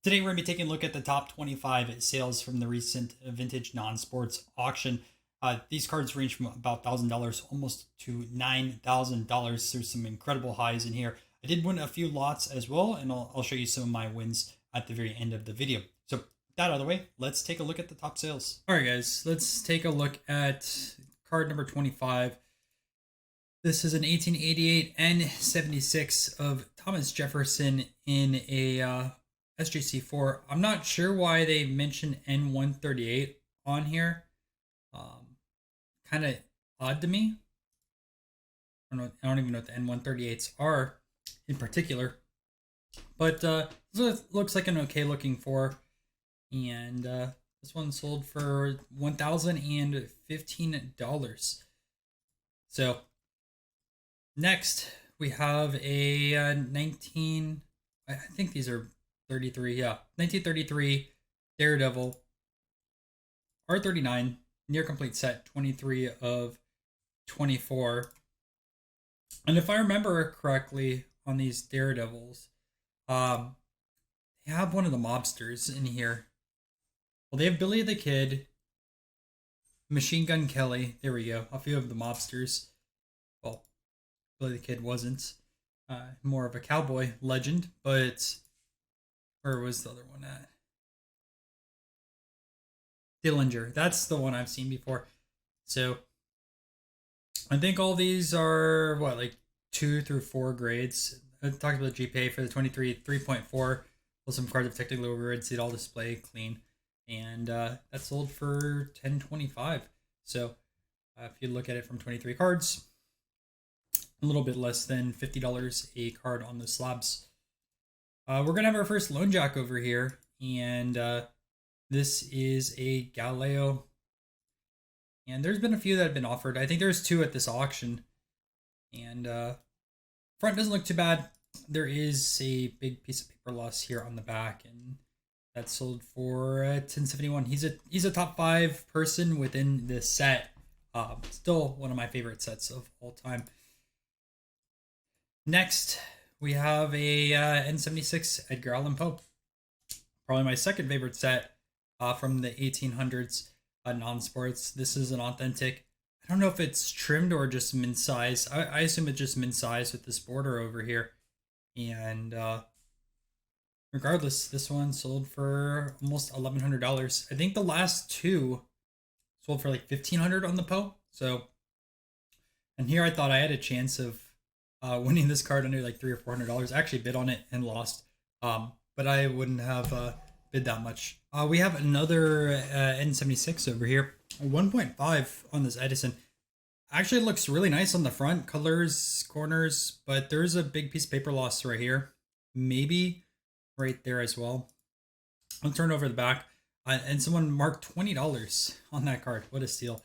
Today, we're going to be taking a look at the top 25 sales from the recent vintage non-sports auction. These cards range from about $1,000 almost to $9,000. There's some incredible highs in here. I did win a few lots as well, and I'll show you some of my wins at the very end of the video. So, with that out of the way, let's take a look at the top sales. All right, guys, let's take a look at card number 25. This is an 1888 N76 of Thomas Jefferson in a SJC4. I'm not sure why they mentioned N138 on here. Kind of odd to me. I don't even know what the N138s are in particular. But this looks like an okay looking four. And this one sold for $1,015. So next we have a 19. I think these are 33, yeah. 1933 Daredevil R39 near complete set, 23 of 24. And if I remember correctly on these Daredevils, they have one of the mobsters in here. Well, they have Billy the Kid, Machine Gun Kelly. There we go. A few of the mobsters. Well, Billy the Kid wasn't. More of a cowboy legend, but where was the other one at? Dillinger. That's the one I've seen before. So I think all these are what, like 2 through 4 grades. I talked about GPA for the 23, 3.4. Well, some cards of technical grades, it all display clean. And that sold for $10.25. So if you look at it from 23 cards, a little bit less than $50 a card on the slabs. We're going to have our first Lone Jack over here. And this is a Galileo. And there's been a few that have been offered. I think there's 2 at this auction. And front doesn't look too bad. There is a big piece of paper loss here on the back. And that sold for $10.71. He's a top 5 person within this set. Still one of my favorite sets of all time. Next, we have a N76 Edgar Allan Poe. Probably my second favorite set from the 1800s non-sports. This is an authentic. I don't know if it's trimmed or just min size. I assume it's just min size with this border over here. And regardless, this one sold for almost $1,100. I think the last 2 sold for like $1,500 on the Poe. So, and here I thought I had a chance of winning this card under like $300 or $400. I actually bid on it and lost, but I wouldn't have bid that much. We have another N76 over here, 1.5 on this Edison. Actually, it looks really nice on the front, colors, corners, but there's a big piece of paper loss right here, maybe right there as well. I'll turn over the back, and someone marked $20 on that card. What a steal!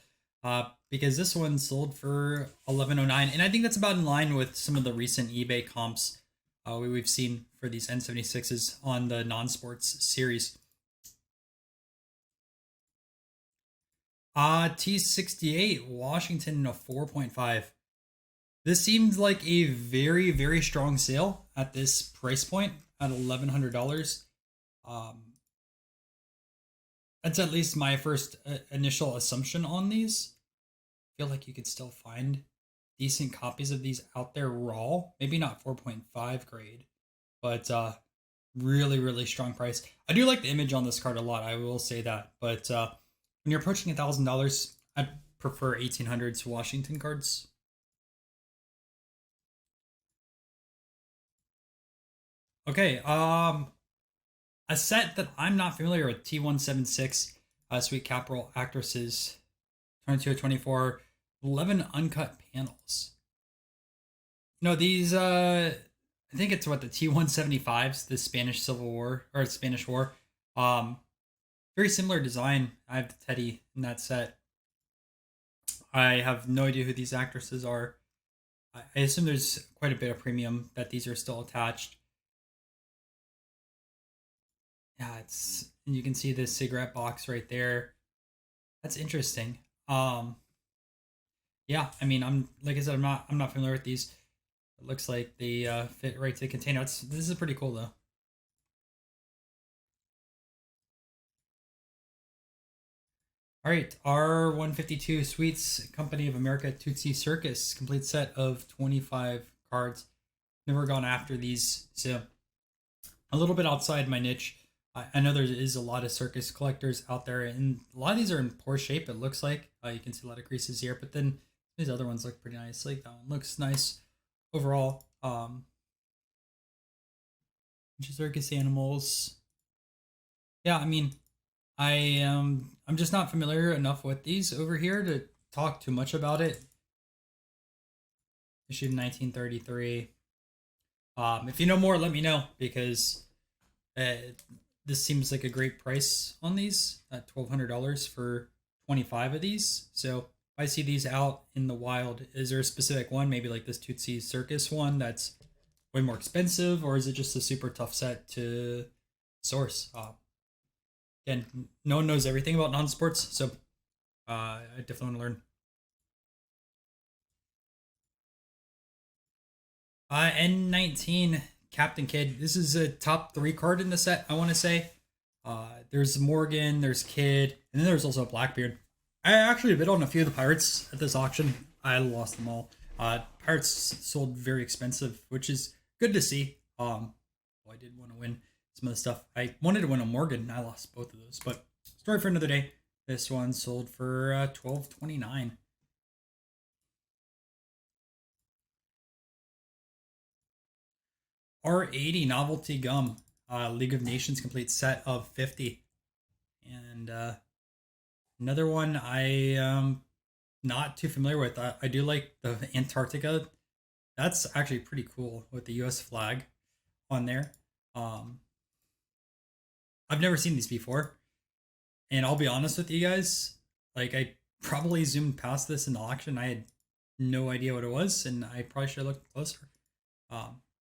Because this one sold for $11.09, and I think that's about in line with some of the recent eBay comps we've seen for these N76s on the non-sports series. T68 Washington, a 4.5. This seems like a very, very strong sale at this price point at $1,100. That's at least my first initial assumption on these. I feel like you could still find decent copies of these out there raw. Maybe not 4.5 grade, but really, really strong price. I do like the image on this card a lot, I will say that. But when you're approaching $1,000, I prefer 1800s Washington cards. Okay, a set that I'm not familiar with, T176 Sweet Caporal Actresses, 22 or 24, 11 uncut panels. No, these, I think it's what, the T175s, the Spanish Civil War, or Spanish War. Very similar design. I have the Teddy in that set. I have no idea who these actresses are. I assume there's quite a bit of premium that these are still attached. Yeah, and you can see the cigarette box right there. That's interesting. Yeah, I mean, like I said, I'm not familiar with these. It looks like they fit right to the container. This is pretty cool though. All right, R152 Sweets Company of America Tootsie Circus complete set of 25 cards. Never gone after these, so a little bit outside my niche. I know there is a lot of circus collectors out there, and a lot of these are in poor shape. It looks like you can see a lot of creases here, but then these other ones look pretty nice. Like that one looks nice overall. Circus animals. Yeah, I mean, I'm just not familiar enough with these over here to talk too much about it. Issued in 1933. If you know more, let me know, because uh, this seems like a great price on these at $1,200 for 25 of these. So if I see these out in the wild, is there a specific one, maybe like this Tootsie Circus one, that's way more expensive, or is it just a super tough set to source? Again, no one knows everything about non-sports, so I definitely want to learn. N19 Captain Kidd. This is a top 3 card in the set, I want to say. There's Morgan, there's Kidd, and then there's also Blackbeard. I actually bid on a few of the Pirates at this auction. I lost them all. Pirates sold very expensive, which is good to see. I did want to win some of the stuff. I wanted to win a Morgan, and I lost both of those. But story for another day. This one sold for $12.29. R80 Novelty Gum, League of Nations complete set of 50. And another one I am not too familiar with. I do like the Antarctica. That's actually pretty cool with the US flag on there. I've never seen these before. And I'll be honest with you guys, like I probably zoomed past this in the auction. I had no idea what it was, and I probably should have looked closer.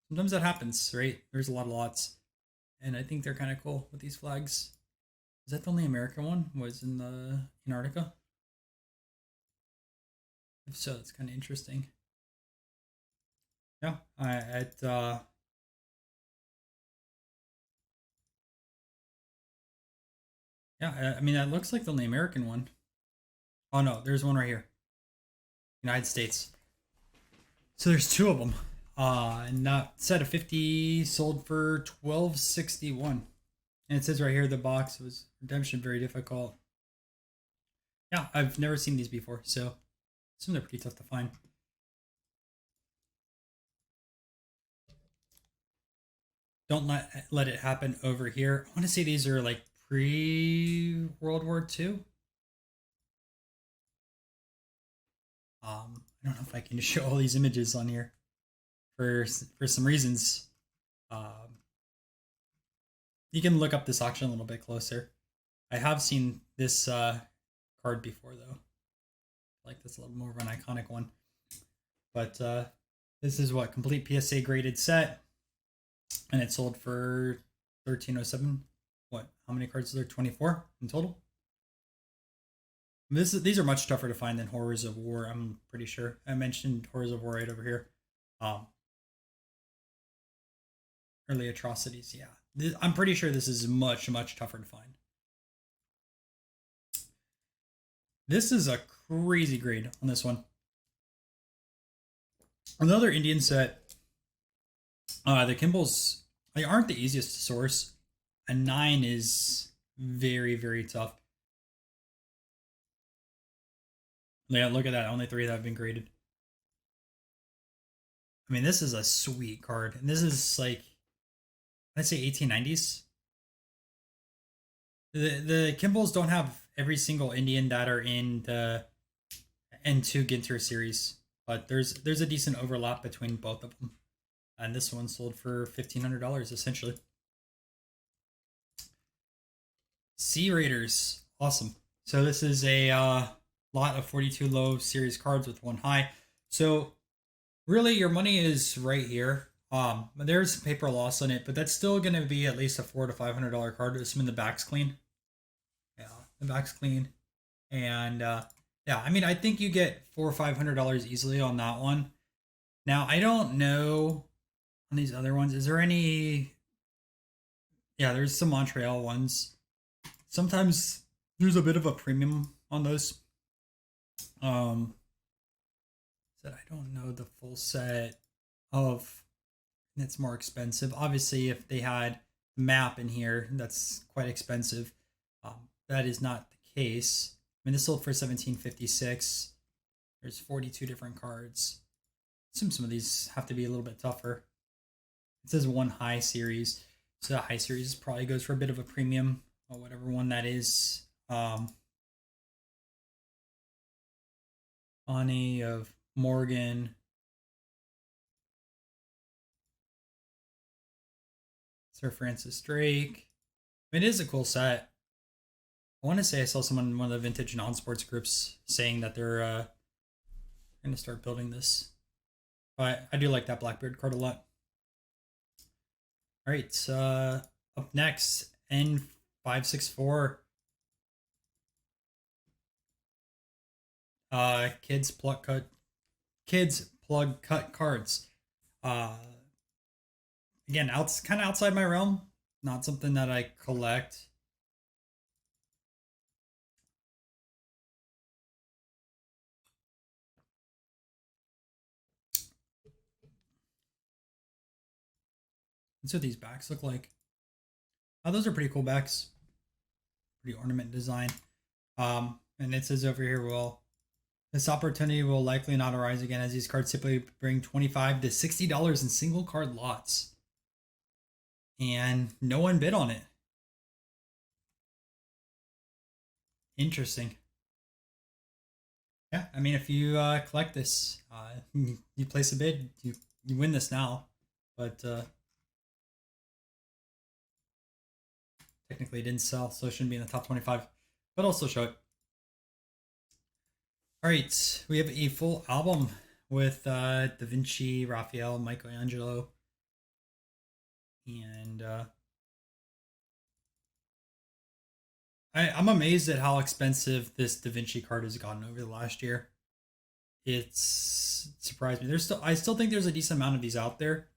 Sometimes that happens, right? There's a lot of lots, and I think they're kind of cool with these flags. Is that the only American one? Was in the Antarctica? If so, it's kind of interesting. Yeah, yeah, I mean that looks like the only American one. Oh no, there's one right here. United States. So there's 2 of them. And that set of 50 sold for $12.61. And it says right here the box was redemption very difficult. Yeah, I've never seen these before, so I assume they're pretty tough to find. Don't let it happen over here. I want to say these are like pre World War II. I don't know if I can show all these images on here for some reasons. You can look up this auction a little bit closer. I have seen this card before though. I like this a little more of an iconic one. But this is what complete PSA graded set, and it sold for 1307. What? How many cards are there? 24 in total. These are much tougher to find than Horrors of War. I'm pretty sure I mentioned Horrors of War right over here. Early Atrocities. Yeah, I'm pretty sure this is much tougher to find. This is a crazy grade on this one. Another Indian set. The Kimballs aren't the easiest to source. A 9 is very tough. Yeah, look at that. Only 3 that have been graded. I mean, this is a sweet card. And this is like, I'd say 1890s. The Kimballs don't have every single Indian that are in the N2 Ginter series, but there's a decent overlap between both of them. And this one sold for $1,500 essentially. Sea Raiders, awesome. So this is a lot of 42 low series cards with 1 high. So really your money is right here. There's paper loss on it, but that's still going to be at least a $400 to $500 card, assuming the back's clean. Yeah, the back's clean. And yeah, I mean, I think you get $400 or $500 easily on that one. Now, I don't know on these other ones. Is there any? Yeah, there's some Montreal ones. Sometimes there's a bit of a premium on those. Um, that I don't know the full set of. It's more expensive. Obviously, if they had map in here, that's quite expensive. That is not the case. I mean, this sold for 1756. There's 42 different cards. I assume some of these have to be a little bit tougher. It says one high series, so the high series probably goes for a bit of a premium, or whatever one that is. Ani of Morgan. Sir Francis Drake. It is a cool set. I want to say I saw someone in one of the vintage non-sports groups saying that they're going to start building this. But I do like that Blackbeard card a lot. All right, up next, N564. Kids plug cut cards. Again, kind of outside my realm. Not something that I collect. That's what these backs look like. Oh, those are pretty cool backs. Pretty ornament design. And it says over here, well, this opportunity will likely not arise again, as these cards typically bring $25 to $60 in single card lots. And no one bid on it. Interesting. Yeah, I mean, if you collect this, you place a bid, you win this now. But technically it didn't sell, so it shouldn't be in the top 25. But I'll still show it. All right, we have a full album with Da Vinci, Raphael, Michelangelo, and I'm amazed at how expensive this Da Vinci card has gotten over the last year. It's surprised me. I still think there's a decent amount of these out there,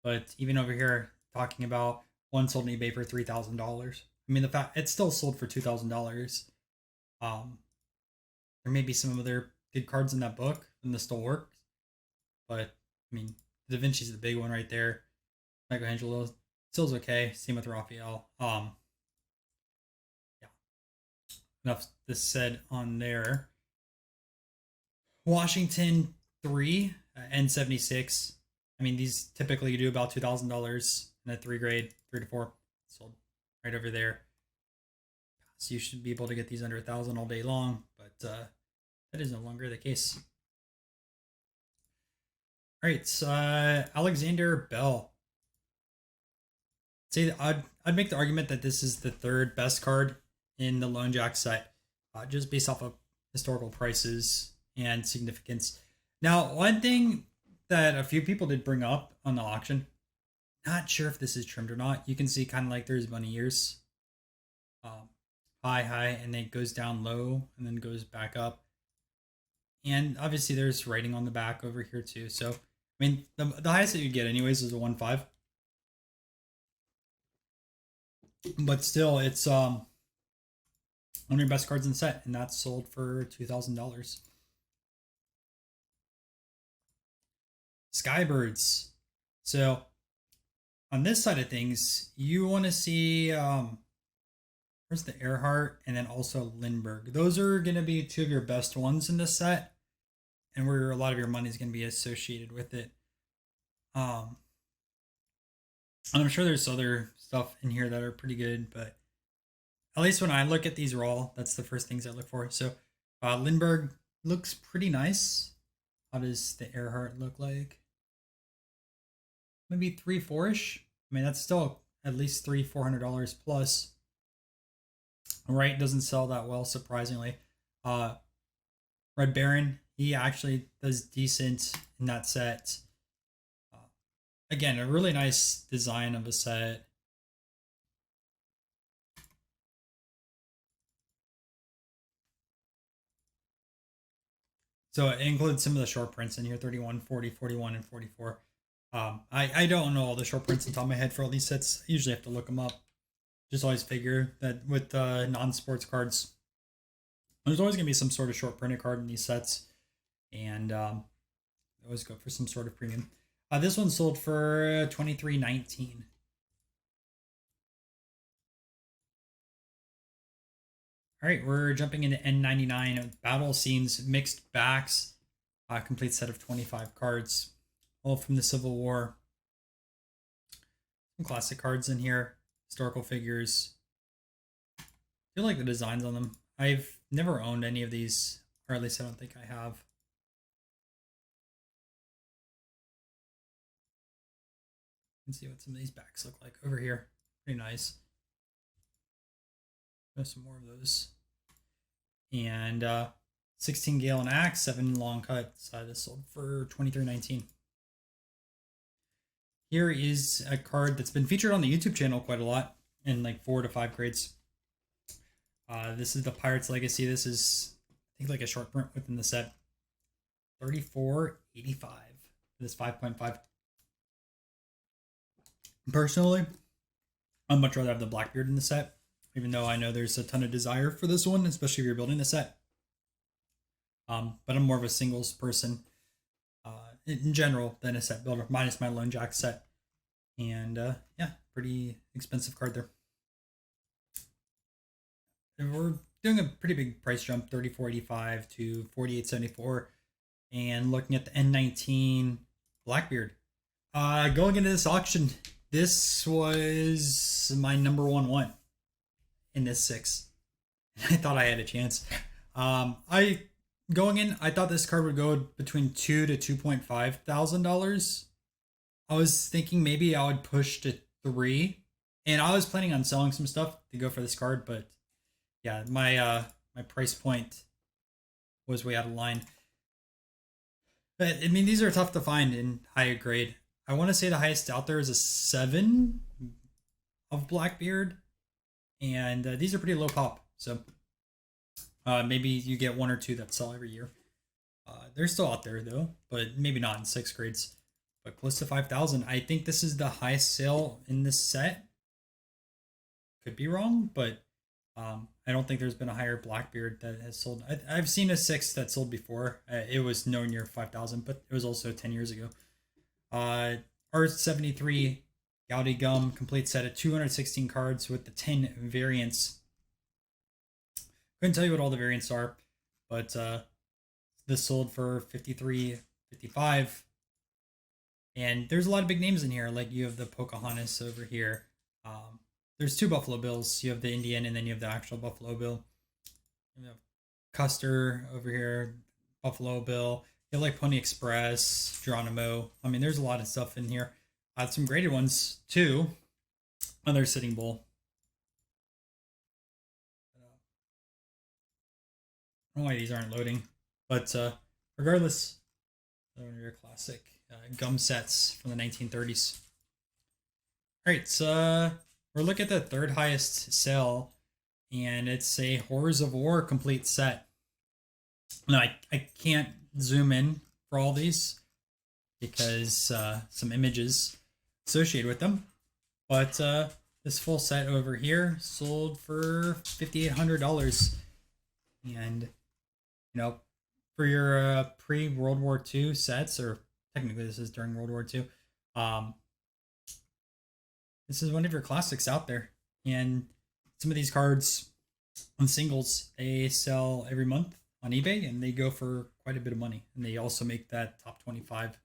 but even over here, talking about one sold on eBay for $3,000. I mean, the fact it's still sold for $2,000. There may be some other good cards in that book, and this still works. But I mean, Da Vinci's the big one right there. Michelangelo still's okay. Same with Raphael. Yeah. Enough this said on there. Washington 3 N76. I mean, these typically do about $2,000 in a 3 grade, 3 to 4. Sold right over there. So you should be able to get these under 1,000 all day long, but that is no longer the case. All right, Alexander Bell. I'd make the argument that this is the third best card in the Lone Jack set, just based off of historical prices and significance. Now, one thing that a few people did bring up on the auction, not sure if this is trimmed or not. You can see kind of like there's bunny ears, high, and then it goes down low and then goes back up. And obviously there's writing on the back over here too. So, I mean, the highest that you get anyways is a 1.5. But still, it's one of your best cards in the set, and that's sold for $2,000. Skybirds. So on this side of things, you want to see where's the Earhart and then also Lindbergh. Those are going to be two of your best ones in this set, and where a lot of your money is going to be associated with it. And I'm sure there's other stuff in here that are pretty good, but at least when I look at these raw, that's the first things I look for. So Lindbergh looks pretty nice. How does the Earhart look like? Maybe 3-4ish. I mean, that's still at least $400 plus. Right, doesn't sell that well, surprisingly. Red Baron, he actually does decent in that set. Again, a really nice design of a set. So it includes some of the short prints in here, 31, 40, 41, and 44. I don't know all the short prints on top of my head for all these sets. I usually have to look them up. Just always figure that with non-sports cards, There's always going to be some sort of short printed card in these sets, and always go for some sort of premium. This one sold for $23.19. All right, we're jumping into N99 Battle Scenes Mixed Backs, complete set of 25 cards, all from the Civil War. Some classic cards in here, historical figures. I feel like the designs on them. I've never owned any of these, or at least I don't think I have. Let's see what some of these backs look like over here. Pretty nice. There's some more of those. And 16 Galen Axe, 7 long cuts. This sold for $23.19. Here is a card that's been featured on the YouTube channel quite a lot in like 4 to 5 grades. This is the Pirates Legacy. This is, I think, like a short print within the set. $34.85. This 5.5. Personally, I'd much rather have the Blackbeard in the set, even though I know there's a ton of desire for this one, especially if you're building the set. But I'm more of a singles person in general than a set builder, minus my Lone Jack set. And yeah, pretty expensive card there. And we're doing a pretty big price jump, $34.85 to $48.74. And looking at the N19 Blackbeard. Going into this auction, this was my number one in this 6. I thought I had a chance. Going in, I thought this card would go between $2,000 to $2,500. I was thinking maybe I would push to 3, and I was planning on selling some stuff to go for this card, but yeah, my price point was way out of line. But I mean, these are tough to find in higher grade. I want to say the highest out there is a 7 of Blackbeard, and these are pretty low pop, so maybe you get 1 or 2 that sell every year. They're still out there though, but maybe not in 6 grades. But close to 5,000. I think this is the highest sale in this set. Could be wrong, but I don't think there's been a higher Blackbeard that has sold. I've seen a 6 that sold before. It was nowhere near 5,000, but it was also 10 years ago. R73 Gaudy Gum complete set of 216 cards with the 10 variants. Couldn't tell you what all the variants are, but this sold for $53.55. And there's a lot of big names in here. Like you have the Pocahontas over here. There's 2 Buffalo Bills. You have the Indian and then you have the actual Buffalo Bill. You have Custer over here, Buffalo Bill. You have like Pony Express, Geronimo. I mean, there's a lot of stuff in here. Some graded ones too. Another Sitting Bull. I don't know why these aren't loading, but regardless, one of your classic gum sets from the 1930s. All right, so we're looking at the 3rd highest sale, and it's a Horrors of War complete set. Now, I can't zoom in for all these because some images associated with them, but this full set over here sold for $5,800, and you know, for your pre-World War II sets, or technically this is during World War II, this is one of your classics out there. And some of these cards on singles, they sell every month on eBay, and they go for quite a bit of money. And they also make that top 25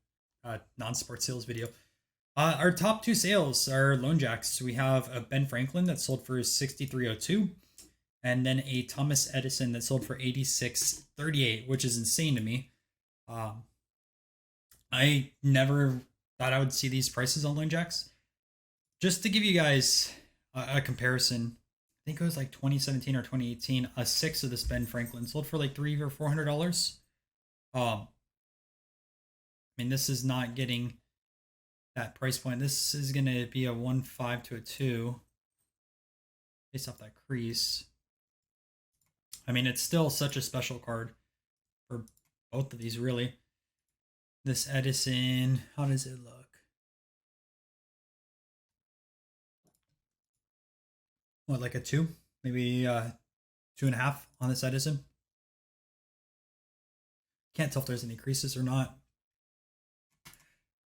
non-sport sales video. Our top 2 sales are Lone Jacks. We have a Ben Franklin that sold for $63.02. And then a Thomas Edison that sold for $86.38, which is insane to me. I never thought I would see these prices on Lone Jacks. Just to give you guys a comparison, I think it was like 2017 or 2018, a 6 of this Ben Franklin sold for like $300 or $400. I mean, this is not getting that price point. This is going to be a 1.5 to a 2 based off that crease. I mean, it's still such a special card for both of these, really. This Edison, how does it look? What, like a 2? Maybe 2.5 on this Edison? Can't tell if there's any creases or not.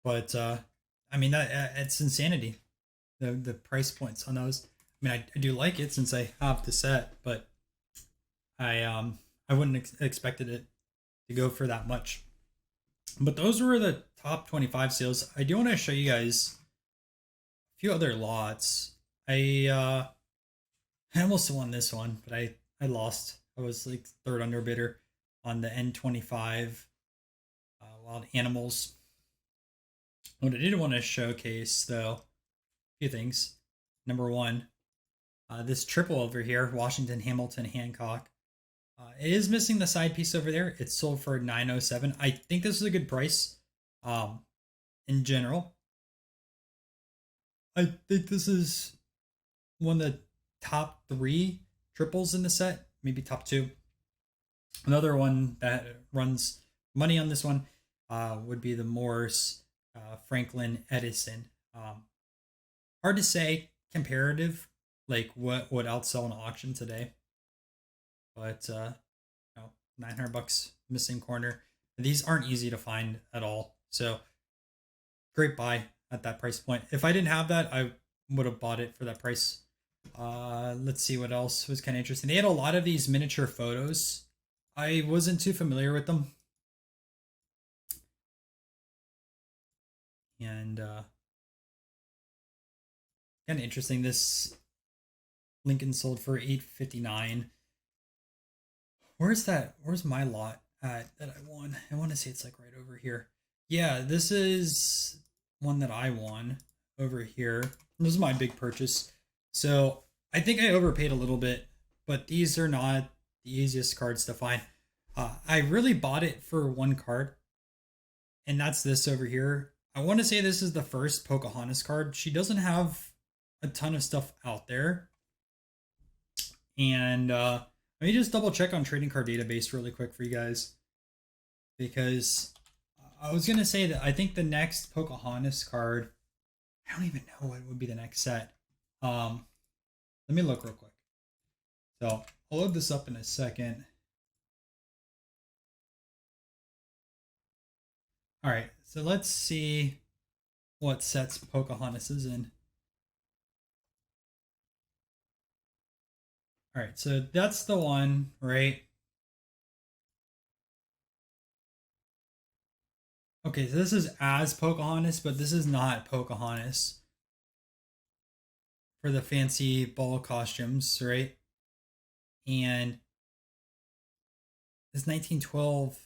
But I mean, that it's insanity. The price points on those. I mean, I do like it since I have the set, but I wouldn't expected it to go for that much. But those were the top 25 sales. I do want to show you guys a few other lots. I almost won this one, but I lost. I was like third underbidder on the N25 Wild Animals. What I did want to showcase, though, a few things. Number one, this triple over here, Washington, Hamilton, Hancock. It is missing the side piece over there. It's sold for $907. I think this is a good price. In general, I think this is one of the top 3 triples in the set, maybe top 2. Another one that runs money on this one would be the Morse Franklin Edison. Hard to say comparative, like what would outsell an auction today, but $900 missing corner. These aren't easy to find at all, so great buy at that price point. If I didn't have that, I would have bought it for that price. Let's see what else was kind of interesting. They had a lot of these miniature photos. I wasn't too familiar with them. And kind of interesting. This Lincoln sold for $859. Where's that? Where's my lot at that I won? I want to say it's like right over here. Yeah, this is one that I won over here. This is my big purchase. So I think I overpaid a little bit, but these are not the easiest cards to find. I really bought it for one card, and that's this over here. I want to say this is the first Pocahontas card. She doesn't have a ton of stuff out there. And let me just double check on Trading Card Database really quick for you guys, because I was going to say that I think the next Pocahontas card, I don't even know what would be the next set. Let me look real quick. So I'll load this up in a second. All right, so let's see what sets Pocahontas is in. All right, so that's the one, right? Okay, so this is as Pocahontas, but this is not Pocahontas for the fancy ball costumes, right? And this 1912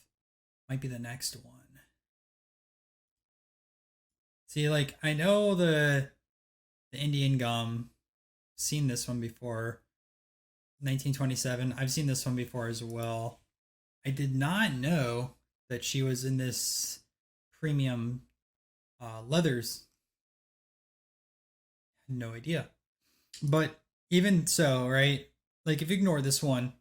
might be the next one. See, like, I know the Indian Gum, seen this one before. 1927, I've seen this one before as well. I did not know that she was in this premium leathers. No idea. But even so, right? Like, if you ignore this one,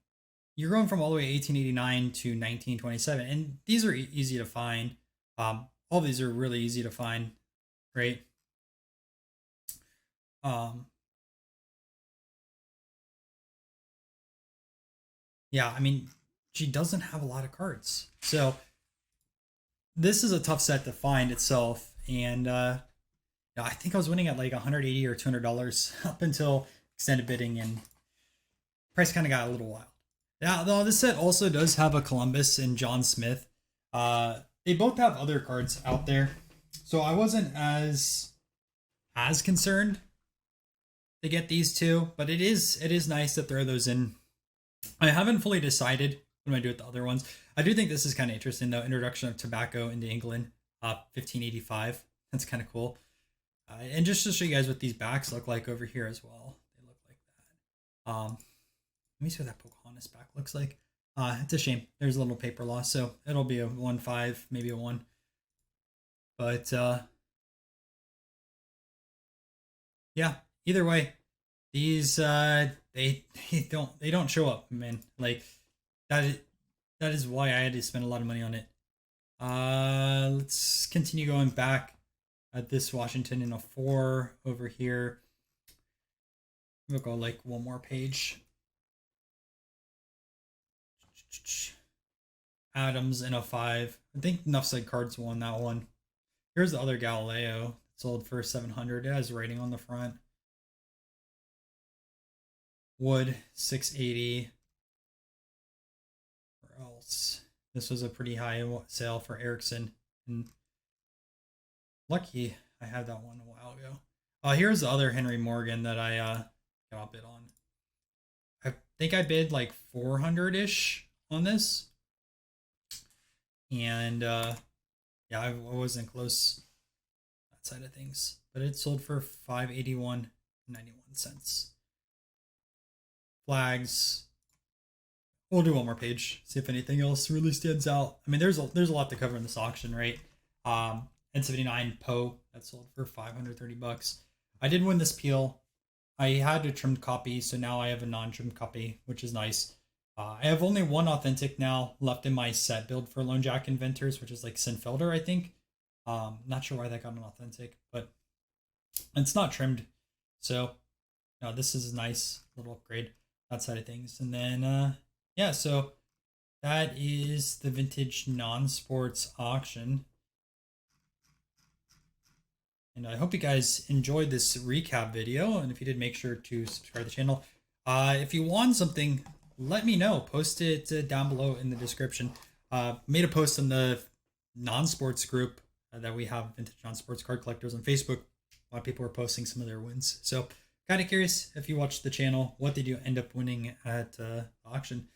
you're going from all the way 1889 to 1927, and these are easy to find. All these are really easy to find, right? Yeah, I mean, she doesn't have a lot of cards, so this is a tough set to find itself. And I think I was winning at like $180 or $200 up until extended bidding, and price kind of got a little wild. Now, though, this set also does have a Columbus and John Smith. They both have other cards out there, so I wasn't as concerned to get these two. But it is nice to throw those in. I haven't fully decided what I'm gonna do with the other ones. I do think this is kind of interesting, though. Introduction of tobacco into England, 1585. That's kind of cool. And just to show you guys what these backs look like over here as well. They look like that. Let me see what that Pocahontas back looks like. It's a shame. There's a little paper loss, so it'll be a 1-5, maybe a 1. But yeah, either way, these they don't show up, man. Like that is why I had to spend a lot of money on it. Let's continue going back at this Washington in a 4 over here. We'll go like one more page. Adams in a 5. I think Enough Said Cards won that one. Here's the other Galileo. Sold for 700. It has rating on the front. Wood 680. Where else? This was a pretty high sale for Ericsson. And lucky I had that one a while ago. Here's the other Henry Morgan that I got a bid on. I think I bid like 400-ish on this. And yeah, I wasn't close that side of things. But it sold for $581.91. Flags. We'll do one more page, see if anything else really stands out. I mean, there's a lot to cover in this auction, right? N79 Poe that sold for $530. I did win this peel. I had a trimmed copy, so now I have a non-trimmed copy, which is nice. I have only one authentic now left in my set build for Lone Jack Inventors, which is like Sinfelder, I think. Not sure why that got an authentic, but it's not trimmed. So, this is a nice little upgrade, that side of things. And then, yeah, so that is the vintage non-sports auction. And I hope you guys enjoyed this recap video. And if you did, make sure to subscribe to the channel. If you want something, let me know. Post it down below in the description. Made a post in the non-sports group that we have, Vintage Non-Sports Card Collectors on Facebook. A lot of people are posting some of their wins. So kind of curious if you watch the channel, what did you end up winning at the auction?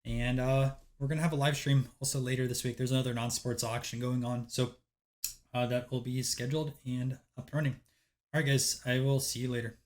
And we're going to have a live stream also later this week. There's another non-sports auction going on. So that will be scheduled and up and running. All right, guys, I will see you later.